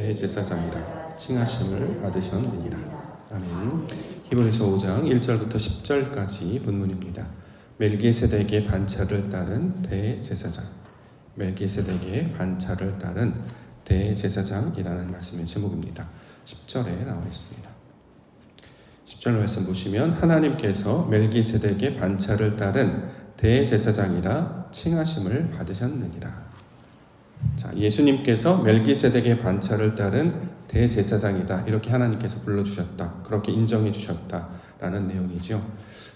대제사장이라 칭하심을 받으셨느니라. 아멘. 히브리서 5장 1절부터 10절까지 본문입니다. 멜기세덱의 반차를 따른 대제사장, 멜기세덱의 반차를 따른 대제사장이라는 말씀의 제목입니다. 10절에 나와 있습니다. 10절 말씀 보시면 하나님께서 멜기세덱의 반차를 따른 대제사장이라 칭하심을 받으셨느니라. 자, 예수님께서 멜기세덱의 반차를 따른 대제사장이다, 이렇게 하나님께서 불러주셨다, 그렇게 인정해 주셨다라는 내용이죠.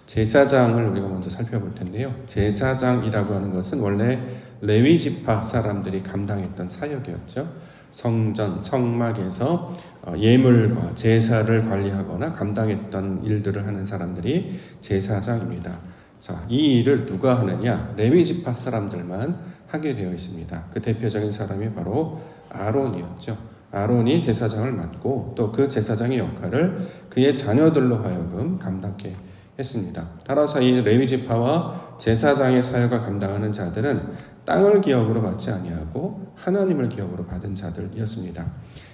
제사장을 우리가 먼저 살펴볼 텐데요. 제사장이라고 하는 것은 원래 레위 지파 사람들이 감당했던 사역이었죠. 성전, 성막에서 예물과 제사를 관리하거나 감당했던 일들을 하는 사람들이 제사장입니다. 자, 이 일을 누가 하느냐? 레위 지파 사람들만 하게 되어 있습니다. 그 대표적인 사람이 바로 아론이었죠. 아론이 제사장을 맡고 또 그 제사장의 역할을 그의 자녀들로 하여금 감당케 했습니다. 따라서 이 레위 지파와 제사장의 사역을 감당하는 자들은 땅을 기업으로 받지 아니하고 하나님을 기업으로 받은 자들이었습니다.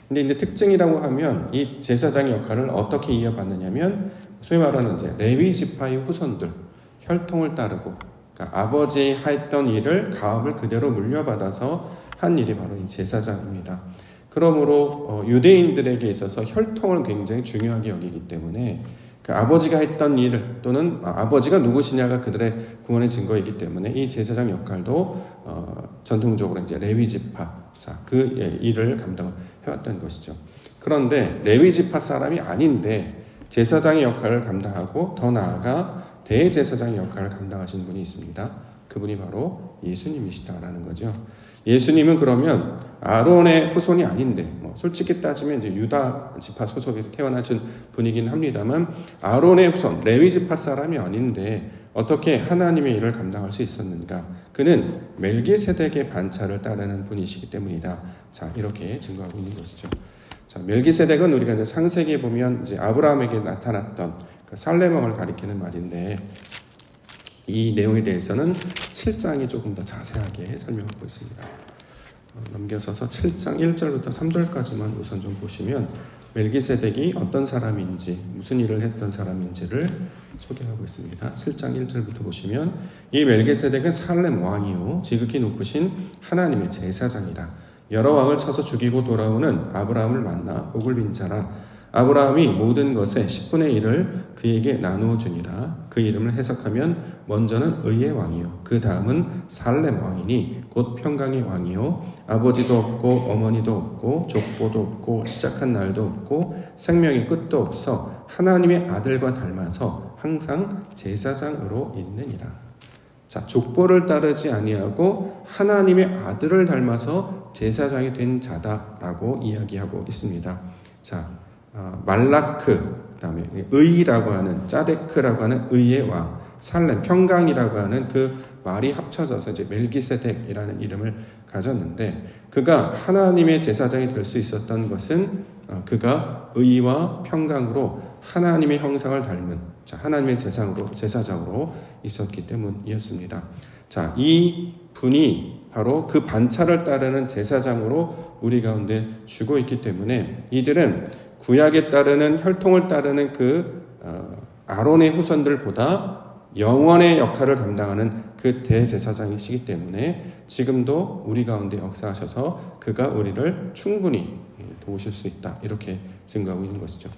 근데 이제 특징이라고 하면 이 제사장의 역할을 어떻게 이어받느냐면 소위 말하는 이제 레위 지파의 후손들, 혈통을 따르고, 그러니까 아버지 했던 일을 가업을 그대로 물려받아서 한 일이 바로 이 제사장입니다. 그러므로 유대인들에게 있어서 혈통을 굉장히 중요하게 여기기 때문에 그 아버지가 했던 일 또는 아버지가 누구시냐가 그들의 구원의 증거이기 때문에 이 제사장 역할도 전통적으로 이제 레위 지파, 그 일을 감당해왔던 것이죠. 그런데 레위 지파 사람이 아닌데 제사장의 역할을 감당하고 더 나아가 대제사장의 역할을 감당하신 분이 있습니다. 그분이 바로 예수님이시다라는 거죠. 예수님은 그러면 아론의 후손이 아닌데, 솔직히 따지면 이제 유다 지파 소속에서 태어나신 분이긴 합니다만, 아론의 후손, 레위 지파 사람이 아닌데 어떻게 하나님의 일을 감당할 수 있었는가? 그는 멜기세덱의 반차를 따르는 분이시기 때문이다. 자, 이렇게 증거하고 있는 것이죠. 자, 멜기세덱은 우리가 이제 창세기에 보면 이제 아브라함에게 나타났던 그 살레망을 가리키는 말인데, 이 내용에 대해서는 7장이 조금 더 자세하게 설명하고 있습니다. 넘겨서서 7장 1절부터 3절까지만 우선 좀 보시면 멜기세덱이 어떤 사람인지, 무슨 일을 했던 사람인지를 소개하고 있습니다. 7장 1절부터 보시면 이 멜기세덱은 살렘 왕이요 지극히 높으신 하나님의 제사장이라. 여러 왕을 쳐서 죽이고 돌아오는 아브라함을 만나 복을 빈 자라. 아브라함이 모든 것의 10분의 1을 그에게 나누어 주니라. 그 이름을 해석하면 먼저는 의의 왕이요 그 다음은 살렘 왕이니 곧 평강의 왕이요 아버지도 없고 어머니도 없고 족보도 없고 시작한 날도 없고 생명의 끝도 없어 하나님의 아들과 닮아서 항상 제사장으로 있느니라. 자, 족보를 따르지 아니하고 하나님의 아들을 닮아서 제사장이 된 자다라고 이야기하고 있습니다. 자, 말라크, 그다음에 의라고 하는 짜데크라고 하는 의의 왕, 살렘 평강이라고 하는 그 말이 합쳐져서 이제 멜기세덱이라는 이름을 가졌는데, 그가 하나님의 제사장이 될 수 있었던 것은 그가 의와 평강으로 하나님의 형상을 닮은, 하나님의 제사장으로 있었기 때문이었습니다. 자, 이 분이 바로 그 반차를 따르는 제사장으로 우리 가운데 주고 있기 때문에 이들은 구약에 따르는 혈통을 따르는 그 아론의 후손들보다 영원의 역할을 감당하는 그 대제사장이시기 때문에 지금도 우리 가운데 역사하셔서 그가 우리를 충분히 도우실 수 있다, 이렇게 증거하고 있는 것이죠.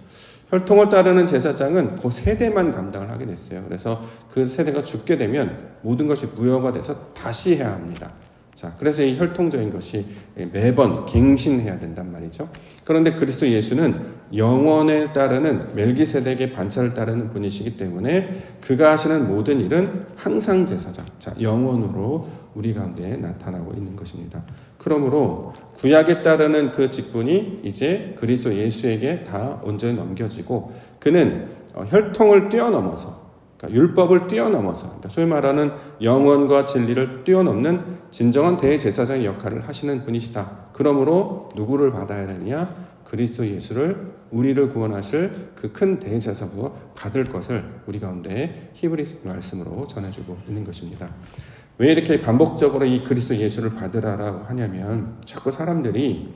혈통을 따르는 제사장은 그 세대만 감당을 하게 됐어요. 그래서 그 세대가 죽게 되면 모든 것이 무효가 돼서 다시 해야 합니다. 자, 그래서 이 혈통적인 것이 매번 갱신해야 된단 말이죠. 그런데 그리스도 예수는 영원에 따르는 멜기세덱의 반차를 따르는 분이시기 때문에 그가 하시는 모든 일은 항상 제사장, 영원으로 우리 가운데 나타나고 있는 것입니다. 그러므로 구약에 따르는 그 직분이 이제 그리스도 예수에게 다 온전히 넘겨지고, 그는 혈통을 뛰어넘어서, 그러니까 율법을 뛰어넘어서, 그러니까 소위 말하는 영원과 진리를 뛰어넘는 진정한 대제사장의 역할을 하시는 분이시다. 그러므로 누구를 받아야 되느냐? 그리스도 예수를, 우리를 구원하실 그 큰 대제사장으로 받을 것을 우리 가운데 히브리 말씀으로 전해주고 있는 것입니다. 왜 이렇게 반복적으로 이 그리스도 예수를 받으라고 하냐면, 자꾸 사람들이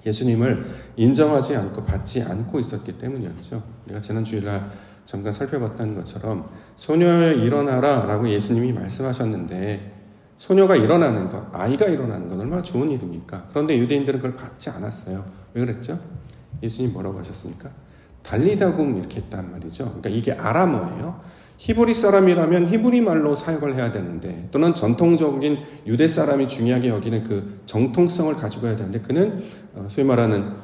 예수님을 인정하지 않고 받지 않고 있었기 때문이었죠. 우리가 지난 주일날 잠깐 살펴봤던 것처럼 소녀여 일어나라 라고 예수님이 말씀하셨는데, 소녀가 일어나는 것, 아이가 일어나는 건 얼마나 좋은 일입니까? 그런데 유대인들은 그걸 받지 않았어요. 왜 그랬죠? 예수님 뭐라고 하셨습니까? 달리다굼 이렇게 했단 말이죠. 그러니까 이게 아람어예요. 히브리 사람이라면 히브리 말로 사역을 해야 되는데, 또는 전통적인 유대 사람이 중요하게 여기는 그 정통성을 가지고 해야 되는데, 그는 소위 말하는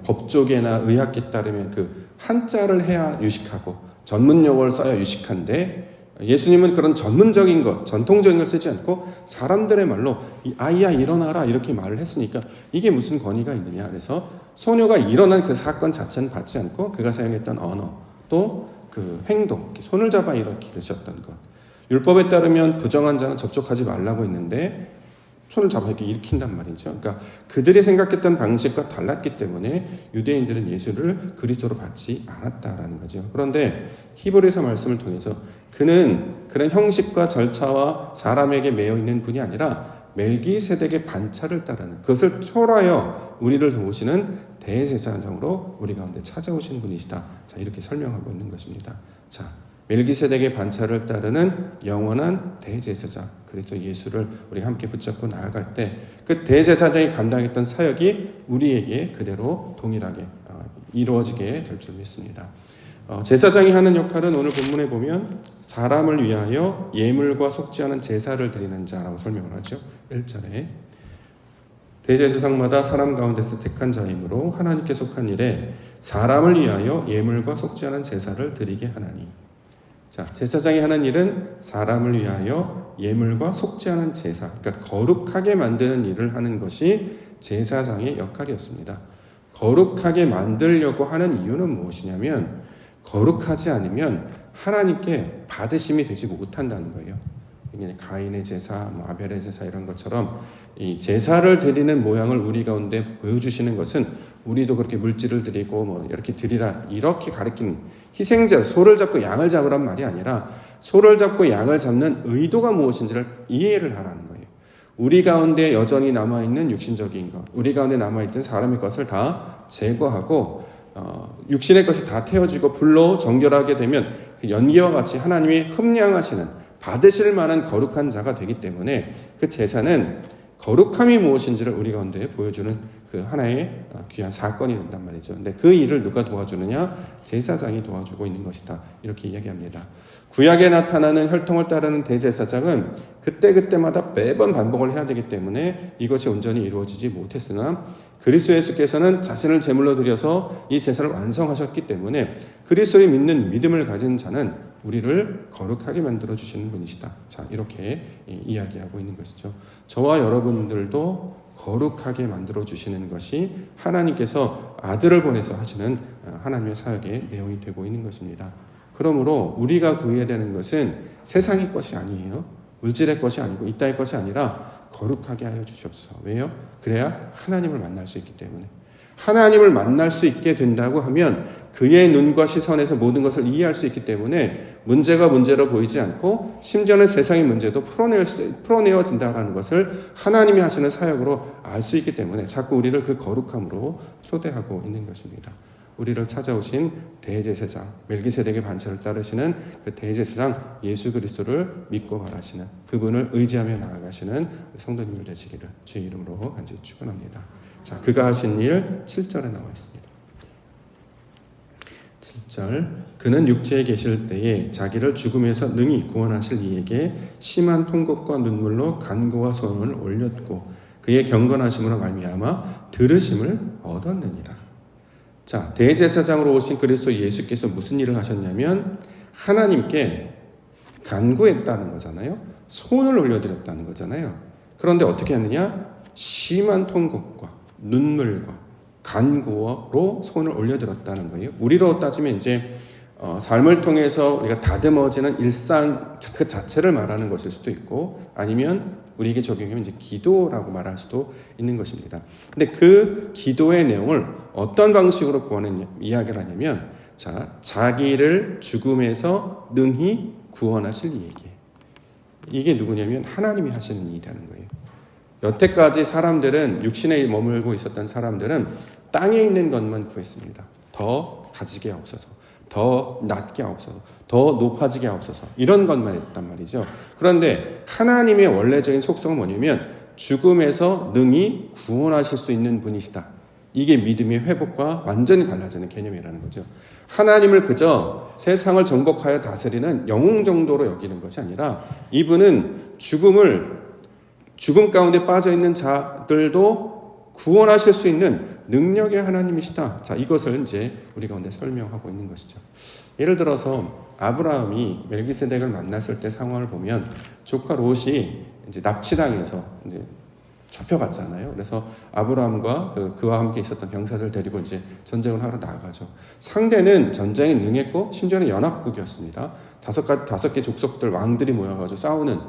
법조계나 의학에 따르면 그 한자를 해야 유식하고 전문 용어를 써야 유식한데, 예수님은 그런 전문적인 것, 전통적인 걸 쓰지 않고 사람들의 말로 아이야 일어나라 이렇게 말을 했으니까 이게 무슨 권위가 있느냐. 그래서 소녀가 일어난 그 사건 자체는 받지 않고 그가 사용했던 언어, 또 그 행동, 손을 잡아 일으키셨던 것. 율법에 따르면 부정한 자는 접촉하지 말라고 했는데 손을 잡아 이렇게 일으킨단 말이죠. 그러니까 그들이 생각했던 방식과 달랐기 때문에 유대인들은 예수를 그리스도로 받지 않았다라는 거죠. 그런데 히브리서 말씀을 통해서 그는 그런 형식과 절차와 사람에게 매여 있는 분이 아니라 멜기세덱의 반차를 따르는, 그것을 초월하여 우리를 도우시는 대제사장으로 우리 가운데 찾아오신 분이시다. 자, 이렇게 설명하고 있는 것입니다. 자, 멜기세덱의 반차를 따르는 영원한 대제사장, 그래서 예수를 우리 함께 붙잡고 나아갈 때 그 대제사장이 감당했던 사역이 우리에게 그대로 동일하게 이루어지게 될 줄 믿습니다. 제사장이 하는 역할은 오늘 본문에 보면 사람을 위하여 예물과 속죄하는 제사를 드리는 자라고 설명을 하죠. 1절에 대제사장마다 사람 가운데서 택한 자이므로 하나님께 속한 일에 사람을 위하여 예물과 속죄하는 제사를 드리게 하나니. 자, 제사장이 하는 일은 사람을 위하여 예물과 속죄하는 제사, 그러니까 거룩하게 만드는 일을 하는 것이 제사장의 역할이었습니다. 거룩하게 만들려고 하는 이유는 무엇이냐면, 거룩하지 않으면 하나님께 받으심이 되지 못한다는 거예요. 가인의 제사, 아벨의 제사 이런 것처럼 이 제사를 드리는 모양을 우리 가운데 보여주시는 것은, 우리도 그렇게 물질을 드리고 이렇게 드리라 이렇게 가르치는, 희생자, 소를 잡고 양을 잡으란 말이 아니라 소를 잡고 양을 잡는 의도가 무엇인지를 이해를 하라는 거예요. 우리 가운데 여전히 남아있는 육신적인 것, 우리 가운데 남아있던 사람의 것을 다 제거하고 육신의 것이 다 태워지고 불로 정결하게 되면 그 연기와 같이 하나님이 흠량하시는, 받으실 만한 거룩한 자가 되기 때문에 그 제사는 거룩함이 무엇인지를 우리 가운데 보여주는 그 하나의 귀한 사건이 된단 말이죠. 근데 그 일을 누가 도와주느냐? 제사장이 도와주고 있는 것이다. 이렇게 이야기합니다. 구약에 나타나는 혈통을 따르는 대제사장은 그때그때마다 매번 반복을 해야 되기 때문에 이것이 온전히 이루어지지 못했으나, 그리스도 예수께서는 자신을 제물로 드려서 이 제사를 완성하셨기 때문에 그리스도를 믿는 믿음을 가진 자는 우리를 거룩하게 만들어 주시는 분이시다. 자, 이렇게 이야기하고 있는 것이죠. 저와 여러분들도 거룩하게 만들어 주시는 것이 하나님께서 아들을 보내서 하시는 하나님의 사역의 내용이 되고 있는 것입니다. 그러므로 우리가 구해야 되는 것은 세상의 것이 아니에요. 물질의 것이 아니고 이 땅의 것이 아니라 거룩하게 하여 주시옵소서. 왜요? 그래야 하나님을 만날 수 있기 때문에. 하나님을 만날 수 있게 된다고 하면 그의 눈과 시선에서 모든 것을 이해할 수 있기 때문에 문제가 문제로 보이지 않고, 심지어는 세상의 문제도 풀어내어진다는 것을 하나님이 하시는 사역으로 알 수 있기 때문에 자꾸 우리를 그 거룩함으로 초대하고 있는 것입니다. 우리를 찾아오신 대제사장, 멜기세덱의 반차를 따르시는 그 대제사장 예수 그리스도를 믿고 바라시는, 그분을 의지하며 나아가시는 성도님들 되시기를 주의 이름으로 간절히 축원합니다. 자, 그가 하신 일 7절에 나와 있습니다. 7절, 그는 육체에 계실 때에 자기를 죽음에서 능히 구원하실 이에게 심한 통곡과 눈물로 간구와 소원을 올렸고 그의 경건하심으로 말미암아 들으심을 얻었느니라. 자, 대제사장으로 오신 그리스도 예수께서 무슨 일을 하셨냐면 하나님께 간구했다는 거잖아요. 손을 올려드렸다는 거잖아요. 그런데 어떻게 했느냐? 심한 통곡과 눈물과 간구로 손을 올려드렸다는 거예요. 우리로 따지면 이제 삶을 통해서 우리가 다듬어지는 일상 그 자체를 말하는 것일 수도 있고, 아니면 우리에게 적용하면 이제 기도라고 말할 수도 있는 것입니다. 근데 그 기도의 내용을 어떤 방식으로 구하는 이야기를 하냐면, 자, 자기를 죽음에서 능히 구원하실 이에게. 이게 누구냐면 하나님이 하시는 일이라는 거예요. 여태까지 사람들은 육신에 머물고 있었던 사람들은 땅에 있는 것만 구했습니다. 더 가지게 하옵소서, 더 낮게 하옵소서, 더 높아지게 하옵소서, 이런 것만 했단 말이죠. 그런데 하나님의 원래적인 속성은 뭐냐면 죽음에서 능히 구원하실 수 있는 분이시다. 이게 믿음의 회복과 완전히 달라지는 개념이라는 거죠. 하나님을 그저 세상을 정복하여 다스리는 영웅 정도로 여기는 것이 아니라 이분은 죽음 가운데 빠져있는 자들도 구원하실 수 있는 능력의 하나님이시다. 자, 이것을 이제 우리 가운데 설명하고 있는 것이죠. 예를 들어서 아브라함이 멜기세덱을 만났을 때 상황을 보면 조카 롯이 이제 납치당해서 이제 잡혀갔잖아요. 그래서 아브라함과 그와 함께 있었던 병사들 데리고 이제 전쟁을 하러 나아가죠. 상대는 전쟁에 능했고 심지어는 연합국이었습니다. 다섯 개 족속들 왕들이 모여가지고 싸우는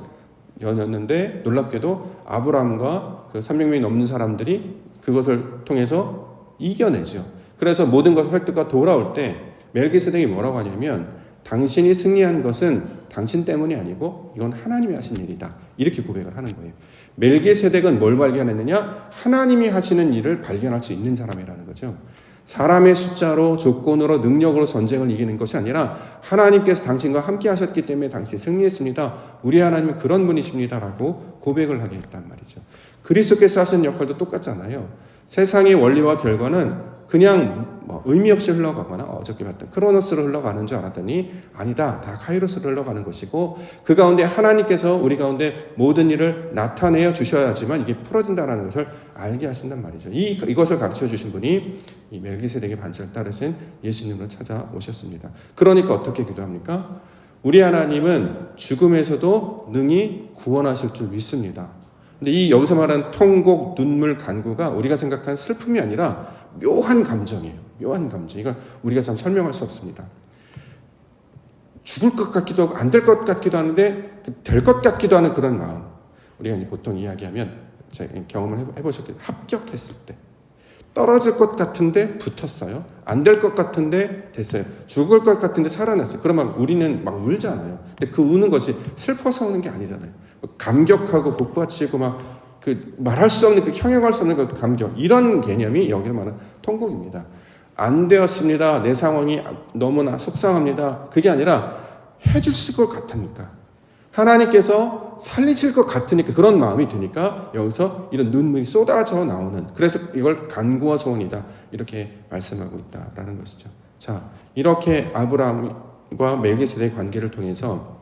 연이었는데 놀랍게도 아브라함과 그 300명이 넘는 사람들이 그것을 통해서 이겨내죠. 그래서 모든 것을 획득과 돌아올 때 멜기세덱이 뭐라고 하냐면 당신이 승리한 것은 당신 때문이 아니고 이건 하나님이 하신 일이다. 이렇게 고백을 하는 거예요. 멜기세덱은 뭘 발견했느냐? 하나님이 하시는 일을 발견할 수 있는 사람이라는 거죠. 사람의 숫자로, 조건으로, 능력으로 전쟁을 이기는 것이 아니라 하나님께서 당신과 함께 하셨기 때문에 당신이 승리했습니다. 우리 하나님은 그런 분이십니다. 라고 고백을 하게 했단 말이죠. 그리스도께서 하시는 역할도 똑같잖아요. 세상의 원리와 결과는 그냥 의미 없이 흘러가거나 어저께 봤던 크로노스로 흘러가는 줄 알았더니 아니다. 다 카이로스로 흘러가는 것이고 그 가운데 하나님께서 우리 가운데 모든 일을 나타내어 주셔야지만 이게 풀어진다는 것을 알게 하신단 말이죠. 이것을 가르쳐 주신 분이 이 멜기세덱의 반차를 따르신 예수님으로 찾아오셨습니다. 그러니까 어떻게 기도합니까? 우리 하나님은 죽음에서도 능히 구원하실 줄 믿습니다. 근데 이 여기서 말하는 통곡, 눈물, 간구가 우리가 생각하는 슬픔이 아니라 묘한 감정이에요. 묘한 감정. 이건 우리가 참 설명할 수 없습니다. 죽을 것 같기도 하고 안 될 것 같기도 하는데 될 것 같기도 하는 그런 마음. 우리가 이제 보통 이야기하면 제가 경험을 해보셨겠죠. 합격했을 때 떨어질 것 같은데 붙었어요. 안 될 것 같은데 됐어요. 죽을 것 같은데 살아났어요. 그러면 우리는 막 울잖아요. 근데 그 우는 것이 슬퍼서 우는 게 아니잖아요. 감격하고 복받치고 막 말할 수 없는 형용할 수 없는 그 감격, 이런 개념이 여기서 말하는 통곡입니다. 안 되었습니다. 내 상황이 너무나 속상합니다. 그게 아니라 해주실 것 같으니까, 하나님께서 살리실 것 같으니까, 그런 마음이 드니까 여기서 이런 눈물이 쏟아져 나오는, 그래서 이걸 간구와 소원이다 이렇게 말씀하고 있다라는 것이죠. 자, 이렇게 아브라함과 멜기세덱의 관계를 통해서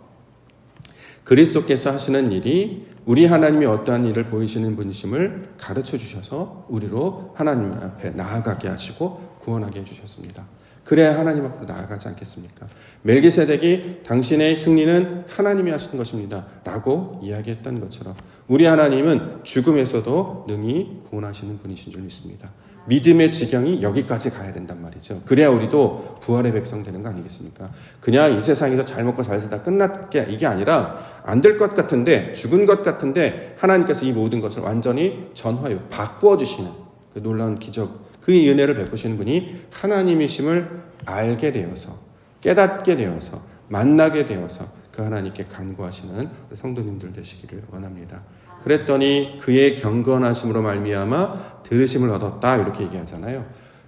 그리스도께서 하시는 일이 우리 하나님이 어떠한 일을 보이시는 분이심을 가르쳐 주셔서 우리로 하나님 앞에 나아가게 하시고 구원하게 해주셨습니다. 그래야 하나님 앞으로 나아가지 않겠습니까? 멜기세덱이 당신의 승리는 하나님이 하신 것입니다 라고 이야기했던 것처럼 우리 하나님은 죽음에서도 능히 구원하시는 분이신 줄 믿습니다. 믿음의 지경이 여기까지 가야 된단 말이죠. 그래야 우리도 부활의 백성 되는 거 아니겠습니까? 그냥 이 세상에서 잘 먹고 잘 살다 끝났게, 이게 아니라 안 될 것 같은데, 죽은 것 같은데 하나님께서 이 모든 것을 완전히 전화요 바꾸어 주시는 그 놀라운 기적, 그 은혜를 베푸시는 분이 하나님이심을 알게 되어서, 깨닫게 되어서, 만나게 되어서 그 하나님께 간구하시는 성도님들 되시기를 원합니다. 그랬더니 그의 경건하심으로 말미암아 들으심을 얻었다, 이렇게 얘기하잖아요.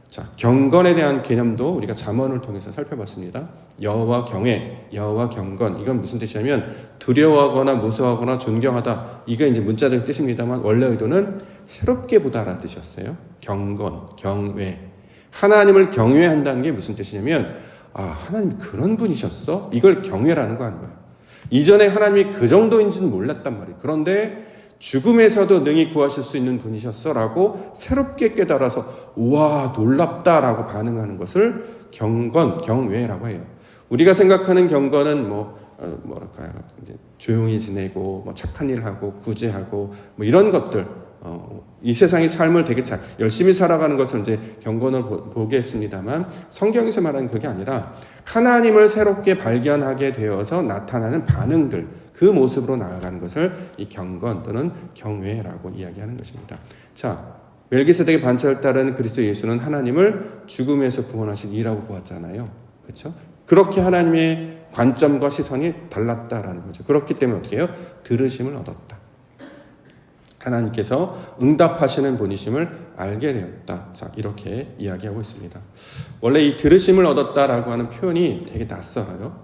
자, 경건에 대한 개념도 우리가 잠언을 통해서 살펴봤습니다. 여호와 경외, 여호와 경건, 이건 무슨 뜻이냐면 두려워하거나 무서워하거나 존경하다, 이게 이제 문자적인 뜻입니다만 원래 의도는 새롭게 보다라는 뜻이었어요. 경건, 경외, 하나님을 경외한다는 게 무슨 뜻이냐면 하나님이 그런 분이셨어? 이걸 경외라는 거 아니에요. 이전에 하나님이 그 정도인지는 몰랐단 말이에요. 그런데 죽음에서도 능히 구하실 수 있는 분이셨어 라고 새롭게 깨달아서 우와 놀랍다 라고 반응하는 것을 경건, 경외라고 해요. 우리가 생각하는 경건은 뭐랄까요, 이제 조용히 지내고 착한 일 하고 구제하고 이런 것들, 이 세상의 삶을 되게 잘 열심히 살아가는 것을 이제 경건을 보겠습니다만, 성경에서 말하는 그게 아니라 하나님을 새롭게 발견하게 되어서 나타나는 반응들, 그 모습으로 나아가는 것을 이 경건 또는 경외라고 이야기하는 것입니다. 자, 멜기세덱의 반차를 따른 그리스도 예수는 하나님을 죽음에서 구원하신 이라고 보았잖아요. 그렇죠? 그렇게 하나님의 관점과 시선이 달랐다라는 거죠. 그렇기 때문에 어떻게 해요? 들으심을 얻었다. 하나님께서 응답하시는 분이심을 알게 되었다. 자, 이렇게 이야기하고 있습니다. 원래 이 들으심을 얻었다라고 하는 표현이 되게 낯설어요.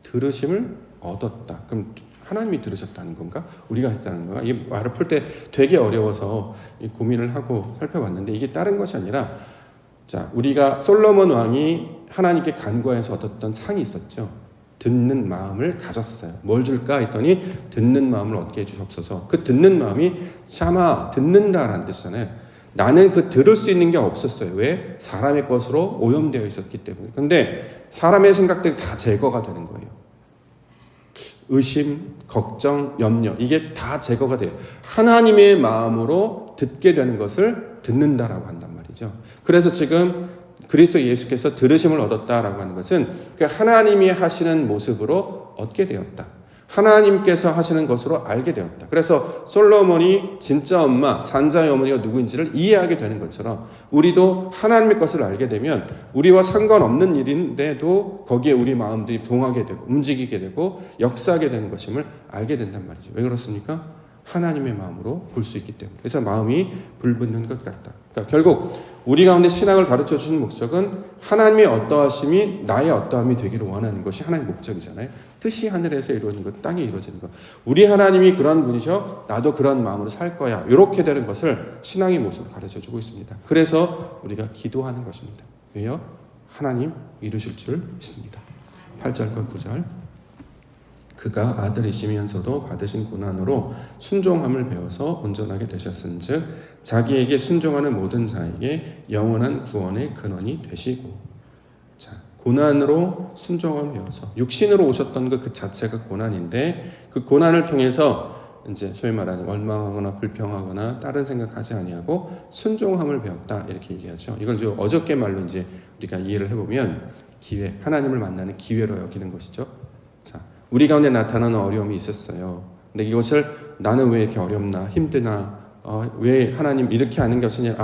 들으심을 얻었다. 그럼 하나님이 들으셨다는 건가? 우리가 했다는 건가? 이 말을 풀 때 되게 어려워서 고민을 하고 살펴봤는데 이게 다른 것이 아니라, 자, 우리가 솔로몬 왕이 하나님께 간구해서 얻었던 상이 있었죠. 듣는 마음을 가졌어요. 뭘 줄까 했더니 듣는 마음을 얻게 해주옵소서. 그 듣는 마음이 샤마, 듣는다라는 뜻이잖아요. 나는 그 들을 수 있는 게 없었어요. 왜? 사람의 것으로 오염되어 있었기 때문에. 근데 사람의 생각들이 다 제거가 되는 거예요. 의심, 걱정, 염려, 이게 다 제거가 돼요. 하나님의 마음으로 듣게 되는 것을 듣는다라고 한단 말이죠. 그래서 지금 그리스도 예수께서 들으심을 얻었다라고 하는 것은 하나님이 하시는 모습으로 얻게 되었다. 하나님께서 하시는 것으로 알게 되었다. 그래서 솔로몬이 진짜 엄마, 산자의 어머니가 누구인지를 이해하게 되는 것처럼 우리도 하나님의 것을 알게 되면 우리와 상관없는 일인데도 거기에 우리 마음들이 동하게 되고 움직이게 되고 역사하게 되는 것임을 알게 된단 말이죠. 왜 그렇습니까? 하나님의 마음으로 볼 수 있기 때문에. 그래서 마음이 불붙는 것 같다. 그러니까 결국 우리 가운데 신앙을 가르쳐 주는 목적은 하나님의 어떠하심이 나의 어떠함이 되기를 원하는 것이 하나님의 목적이잖아요. 뜻이 하늘에서 이루어진 것, 땅에 이루어지는 것. 우리 하나님이 그런 분이셔, 나도 그런 마음으로 살 거야. 이렇게 되는 것을 신앙의 모습으로 가르쳐 주고 있습니다. 그래서 우리가 기도하는 것입니다. 왜요? 하나님 이루실 줄 믿습니다. 8절과 9절. 그가 아들이시면서도 받으신 고난으로 순종함을 배워서 온전하게 되셨은즉 자기에게 순종하는 모든 자에게 영원한 구원의 근원이 되시고. 자, 고난으로 순종함을 배워서 육신으로 오셨던 그 자체가 고난인데 그 고난을 통해서 이제 소위 말하는 원망하거나 불평하거나 다른 생각하지 아니하고 순종함을 배웠다 이렇게 얘기하죠. 이걸 이제 어저께 말로 이제 우리가 이해를 해보면 기회, 하나님을 만나는 기회로 여기는 것이죠. 자, 우리 가운데 나타나는 어려움이 있었어요. 근데 이것을 나는 왜 이렇게 어렵나 힘드나 왜 하나님 이렇게 하는 것이냐,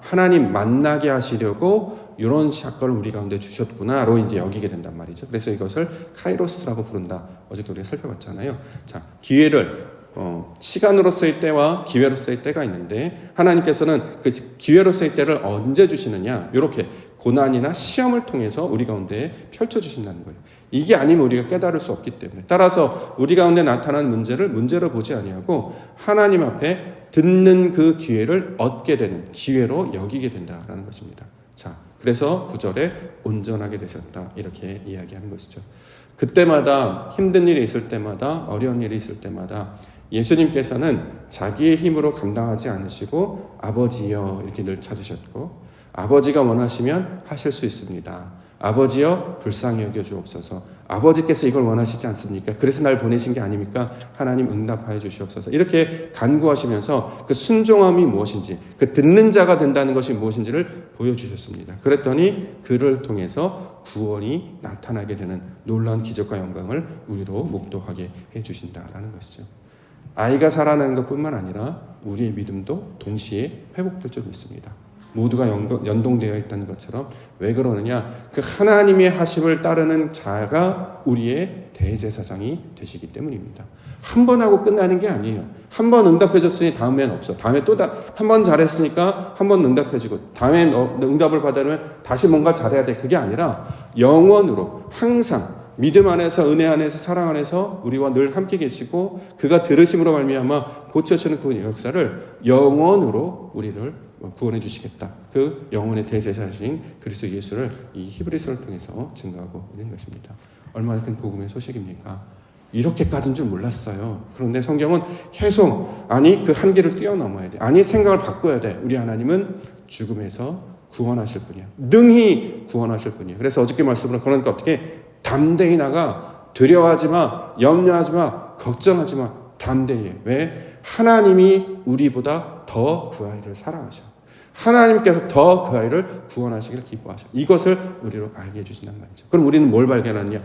하나님 만나게 하시려고 이런 사건을 우리 가운데 주셨구나로 이제 여기게 된단 말이죠. 그래서 이것을 카이로스라고 부른다. 어저께 우리가 살펴봤잖아요. 자, 기회를 시간으로서의 때와 기회로서의 때가 있는데 하나님께서는 그 기회로서의 때를 언제 주시느냐, 이렇게 고난이나 시험을 통해서 우리 가운데 펼쳐주신다는 거예요. 이게 아니면 우리가 깨달을 수 없기 때문에, 따라서 우리 가운데 나타난 문제를 문제로 보지 아니하고 하나님 앞에 듣는 그 기회를 얻게 되는 기회로 여기게 된다라는 것입니다. 자, 그래서 9절에 온전하게 되셨다 이렇게 이야기하는 것이죠. 그때마다 힘든 일이 있을 때마다 어려운 일이 있을 때마다 예수님께서는 자기의 힘으로 감당하지 않으시고 아버지여 이렇게 늘 찾으셨고, 아버지가 원하시면 하실 수 있습니다. 아버지여 불쌍히 여겨 주옵소서. 아버지께서 이걸 원하시지 않습니까? 그래서 날 보내신 게 아닙니까? 하나님 응답하여 주시옵소서. 이렇게 간구하시면서 그 순종함이 무엇인지, 그 듣는 자가 된다는 것이 무엇인지를 보여주셨습니다. 그랬더니 그를 통해서 구원이 나타나게 되는 놀라운 기적과 영광을 우리로 목도하게 해주신다라는 것이죠. 아이가 살아나는 것뿐만 아니라 우리의 믿음도 동시에 회복될 줄 믿습니다. 모두가 연동되어 있다는 것처럼. 왜 그러느냐? 그 하나님의 하심을 따르는 자가 우리의 대제사장이 되시기 때문입니다. 한 번 하고 끝나는 게 아니에요. 한 번 응답해 줬으니 다음엔 없어. 다음에 또 한 번 잘했으니까 한 번 응답해 주고 다음에 응답을 받으면 다시 뭔가 잘해야 돼. 그게 아니라 영원으로 항상 믿음 안에서, 은혜 안에서, 사랑 안에서 우리와 늘 함께 계시고 그가 들으심으로 말미암아 고쳐주는 그 역사를 영원으로 우리를 구원해 주시겠다. 그 영혼의 대제사장인 그리스도 예수를 이 히브리서를 통해서 증거하고 있는 것입니다. 얼마나 큰 복음의 소식입니까? 이렇게까지인 줄 몰랐어요. 그런데 성경은 계속 그 한계를 뛰어넘어야 돼. 생각을 바꿔야 돼. 우리 하나님은 죽음에서 구원하실 분이야. 능히 구원하실 분이야. 그래서 어저께 말씀으로, 그러니까 어떻게 담대히 나가, 두려워하지 마, 염려하지 마, 걱정하지 마, 담대히 해. 왜? 하나님이 우리보다 더 그 아이를 사랑하셔. 하나님께서 더 그 아이를 구원하시기를 기뻐하셔. 이것을 우리로 알게 해주신단 말이죠. 그럼 우리는 뭘 발견하느냐?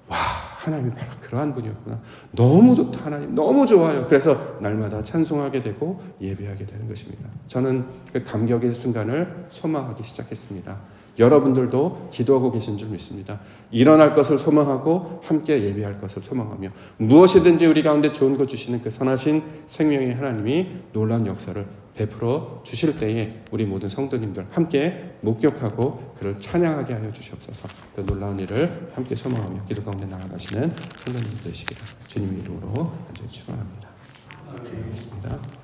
와, 하나님이 바로 그러한 분이었구나. 너무 좋다. 하나님 너무 좋아요. 그래서 날마다 찬송하게 되고 예배하게 되는 것입니다. 저는 그 감격의 순간을 소망하기 시작했습니다. 여러분들도 기도하고 계신 줄 믿습니다. 일어날 것을 소망하고 함께 예배할 것을 소망하며 무엇이든지 우리 가운데 좋은 것 주시는 그 선하신 생명의 하나님이 놀라운 역사를 베풀어 주실 때에 우리 모든 성도님들 함께 목격하고 그를 찬양하게 하여 주시옵소서. 그 놀라운 일을 함께 소망하며 기도 가운데 나아가시는 성도님들 되시기를 주님의 이름으로 간절히 축원합니다. 기도하겠습니다.